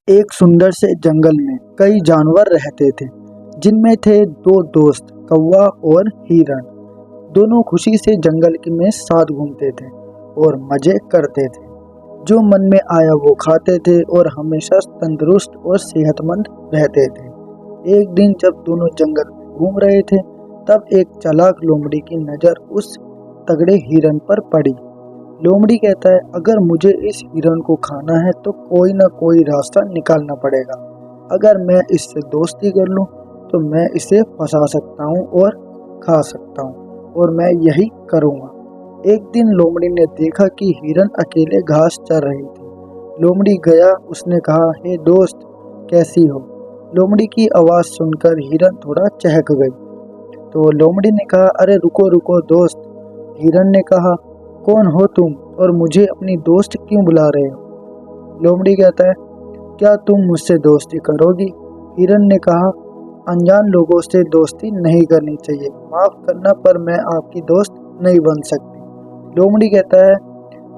एक सुंदर से जंगल में कई जानवर रहते थे, जिनमें थे दो दोस्त, कौवा और हिरण। दोनों खुशी से जंगल में साथ घूमते थे और मजे करते थे। जो मन में आया वो खाते थे और हमेशा तंदुरुस्त और सेहतमंद रहते थे। एक दिन जब दोनों जंगल में घूम रहे थे, तब एक चालाक लोमड़ी की नजर उस तगड़े हिरण पर पड़ी। लोमड़ी कहता है, अगर मुझे इस हिरण को खाना है तो कोई ना कोई रास्ता निकालना पड़ेगा। अगर मैं इससे दोस्ती कर लूं तो मैं इसे फंसा सकता हूं और खा सकता हूं, और मैं यही करूंगा। एक दिन लोमड़ी ने देखा कि हिरण अकेले घास चर रही थी। लोमड़ी गया, उसने कहा, हे दोस्त, कैसी हो? लोमड़ी की आवाज सुनकर हिरण थोड़ा चहक गई। तो लोमड़ी ने कहा, अरे रुको रुको दोस्त। हिरण ने कहा, कौन हो तुम और मुझे अपनी दोस्त क्यों बुला रहे हो? लोमड़ी कहता है, क्या तुम मुझसे दोस्ती करोगी? हिरण ने कहा, अनजान लोगों से दोस्ती नहीं करनी चाहिए, माफ करना पर मैं आपकी दोस्त नहीं बन सकती। लोमड़ी कहता है,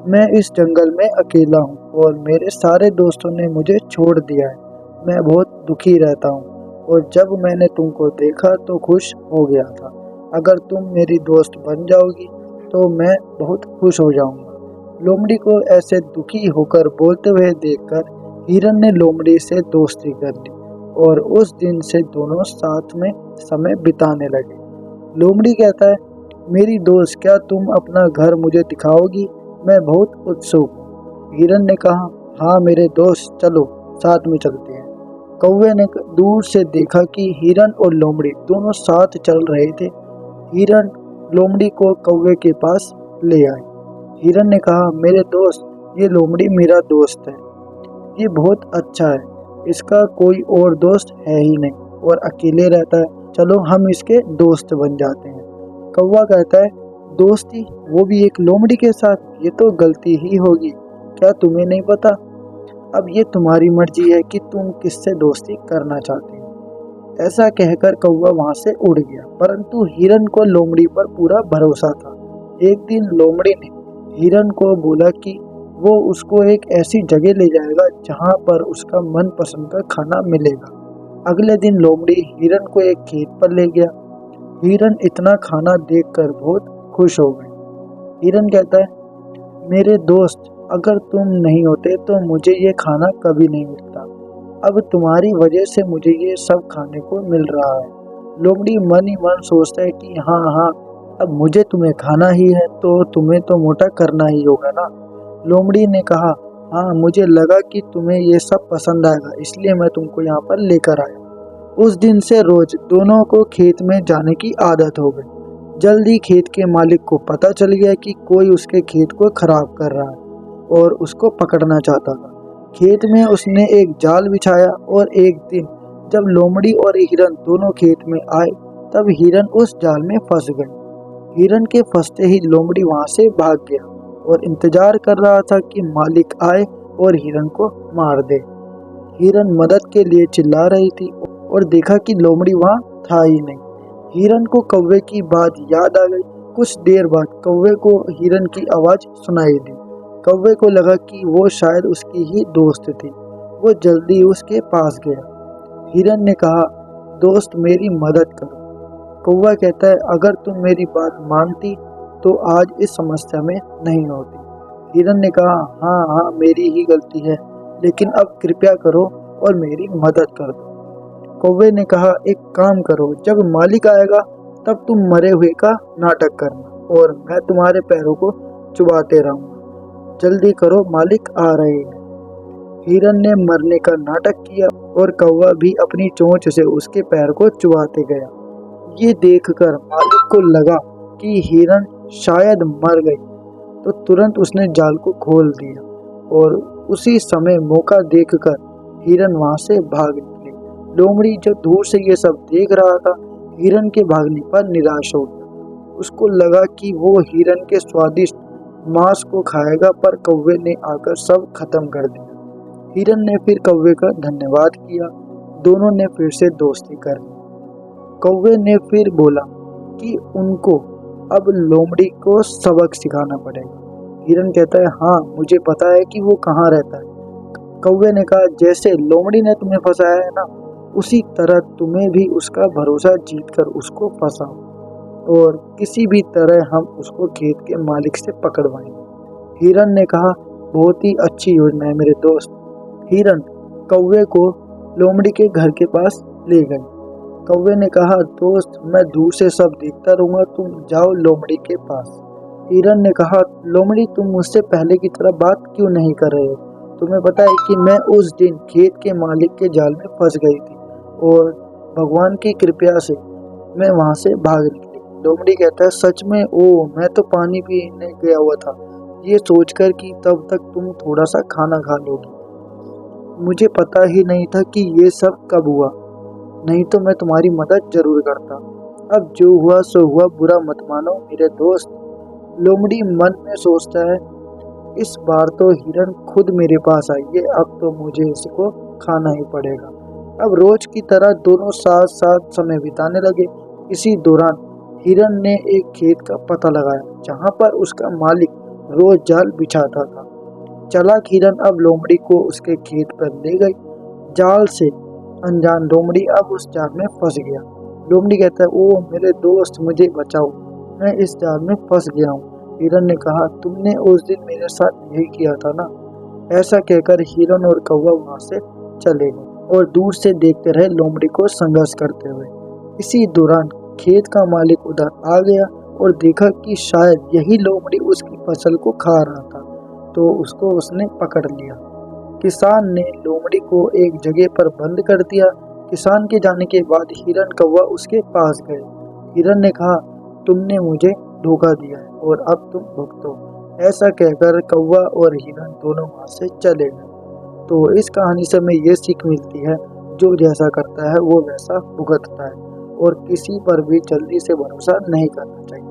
मैं इस जंगल में अकेला हूँ और मेरे सारे दोस्तों ने मुझे छोड़ दिया है। मैं बहुत दुखी रहता हूँ और जब मैंने तुमको देखा तो खुश हो गया था। अगर तुम मेरी दोस्त बन जाओगी तो मैं बहुत खुश हो जाऊंगा। लोमड़ी को ऐसे दुखी होकर बोलते हुए देखकर हिरण ने लोमड़ी से दोस्ती कर ली और उस दिन से दोनों साथ में समय बिताने लगे। लोमड़ी कहता है, मेरी दोस्त, क्या तुम अपना घर मुझे दिखाओगी? मैं बहुत उत्सुक हूँ। हिरण ने कहा, हाँ मेरे दोस्त, चलो साथ में चलते हैं। कौवे ने दूर से देखा कि हिरण और लोमड़ी दोनों साथ चल रहे थे। हिरण लोमड़ी को कौवे के पास ले आए। हिरण ने कहा, मेरे दोस्त, ये लोमड़ी मेरा दोस्त है। ये बहुत अच्छा है, इसका कोई और दोस्त है ही नहीं और अकेले रहता है। चलो हम इसके दोस्त बन जाते हैं। कौवा कहता है, दोस्ती, वो भी एक लोमड़ी के साथ? ये तो गलती ही होगी। क्या तुम्हें नहीं पता? अब ये तुम्हारी मर्जी है कि तुम किससे दोस्ती करना चाहते हो। ऐसा कहकर कौवा वहां से उड़ गया, परंतु हिरण को लोमड़ी पर पूरा भरोसा था। एक दिन लोमड़ी ने हिरण को बोला कि वो उसको एक ऐसी जगह ले जाएगा जहां पर उसका मनपसंद का खाना मिलेगा। अगले दिन लोमड़ी हिरण को एक खेत पर ले गया। हिरण इतना खाना देखकर बहुत खुश हो गई। हिरण कहता है, मेरे दोस्त, अगर तुम नहीं होते तो मुझे ये खाना कभी नहीं मिलता। अब तुम्हारी वजह से मुझे ये सब खाने को मिल रहा है। लोमड़ी मन ही मन सोचता है कि हाँ हाँ, अब मुझे तुम्हें खाना ही है तो तुम्हें तो मोटा करना ही होगा ना। लोमड़ी ने कहा, हाँ मुझे लगा कि तुम्हें ये सब पसंद आएगा, इसलिए मैं तुमको यहाँ पर लेकर आया। उस दिन से रोज दोनों को खेत में जाने की आदत हो गई। जल्दी खेत के मालिक को पता चल गया कि कोई उसके खेत को खराब कर रहा है और उसको पकड़ना चाहता था। खेत में उसने एक जाल बिछाया और एक दिन जब लोमड़ी और हिरण दोनों खेत में आए, तब हिरण उस जाल में फंस गई। हिरण के फंसते ही लोमड़ी वहां से भाग गया और इंतजार कर रहा था कि मालिक आए और हिरण को मार दे। हिरण मदद के लिए चिल्ला रही थी और देखा कि लोमड़ी वहां था ही नहीं। हिरण को कौवे की बात याद आ गई। कुछ देर बाद कौवे को हिरण की आवाज सुनाई दी। कौवे को लगा कि वो शायद उसकी ही दोस्त थी। वो जल्दी उसके पास गया। हिरण ने कहा, दोस्त, मेरी मदद करो। कौवा कहता है, अगर तुम मेरी बात मानती तो आज इस समस्या में नहीं होती। हिरण ने कहा, हाँ हाँ, मेरी ही गलती है, लेकिन अब कृपया करो और मेरी मदद कर दो। कौवे ने कहा, एक काम करो, जब मालिक आएगा तब तुम मरे हुए का नाटक करना और मैं तुम्हारे पैरों को चुबाते रहूंगा। जल्दी करो, मालिक आ रहे हैं। हिरण ने मरने का नाटक किया और कौवा भी अपनी चोंच से उसके पैर को चुबाते गया। ये देखकर मालिक को लगा कि हिरण शायद मर गई, तो तुरंत उसने जाल को खोल दिया और उसी समय मौका देखकर हिरण वहां से भाग निकली। लोमड़ी जो दूर से ये सब देख रहा था, हिरण के भागने पर निराश हो गया। उसको लगा कि वो हिरण के स्वादिष्ट मांस को खाएगा, पर कौवे ने आकर सब खत्म कर दिया। हिरण ने फिर कौवे का धन्यवाद किया। दोनों ने फिर से दोस्ती कर ली। कौवे ने फिर बोला कि उनको अब लोमड़ी को सबक सिखाना पड़ेगा। हिरण कहता है, हाँ मुझे पता है कि वो कहाँ रहता है। कौवे ने कहा, जैसे लोमड़ी ने तुम्हें फंसाया है ना, उसी तरह तुम्हें भी उसका भरोसा जीतकर उसको फंसाओ और किसी भी तरह हम उसको खेत के मालिक से पकड़वाएंगे। हिरन ने कहा, बहुत ही अच्छी योजना है मेरे दोस्त। हिरन कौवे को लोमड़ी के घर के पास ले गई। कौवे ने कहा, दोस्त मैं दूर से सब देखता रहूंगा, तुम जाओ लोमड़ी के पास। हिरन ने कहा, लोमड़ी तुम मुझसे पहले की तरह बात क्यों नहीं कर रहे हो? तुम्हें पता है कि मैं उस दिन खेत के मालिक के जाल में फंस गई थी और भगवान की कृपा से मैं वहां से भाग निकली। लोमड़ी कहता है, सच में? ओ, मैं तो पानी पीने गया हुआ था, ये सोचकर कि तब तक तुम थोड़ा सा खाना खा लोगी। मुझे पता ही नहीं था कि ये सब कब हुआ, नहीं तो मैं तुम्हारी मदद जरूर करता। अब जो हुआ सो हुआ, बुरा मत मानो मेरे दोस्त। लोमड़ी मन में सोचता है, इस बार तो हिरन खुद मेरे पास आई है, अब तो मुझे इसको खाना ही पड़ेगा। अब रोज की तरह दोनों साथ साथ समय बिताने लगे। इसी दौरान हिरन ने एक खेत का पता लगाया जहां पर उसका मालिक रोज जाल बिछाता था। चालाक हिरन अब लोमड़ी को उसके खेत पर ले गई। जाल से अनजान लोमड़ी अब उस जाल में फंस गया। लोमड़ी कहता है, ओ मेरे दोस्त, मुझे बचाओ, मैं इस जाल में फंस गया हूँ। हिरन ने कहा, तुमने उस दिन मेरे साथ यही किया था ना? ऐसा कहकर हिरन और कौवा वहां से चले गए और दूर से देखते रहे लोमड़ी को संघर्ष करते हुए। इसी दौरान खेत का मालिक उधर आ गया और देखा कि शायद यही लोमड़ी उसकी फसल को खा रहा था, तो उसको उसने पकड़ लिया। किसान ने लोमड़ी को एक जगह पर बंद कर दिया। किसान के जाने के बाद हिरन कौवा उसके पास गए। हिरन ने कहा, तुमने मुझे धोखा दिया है और अब तुम भुगतो। ऐसा कहकर कौवा और हिरन दोनों वहां से चले गए। तो इस कहानी से हमें ये सीख मिलती है, जो जैसा करता है वो वैसा भुगतता है और किसी पर भी जल्दी से भरोसा नहीं करना चाहिए।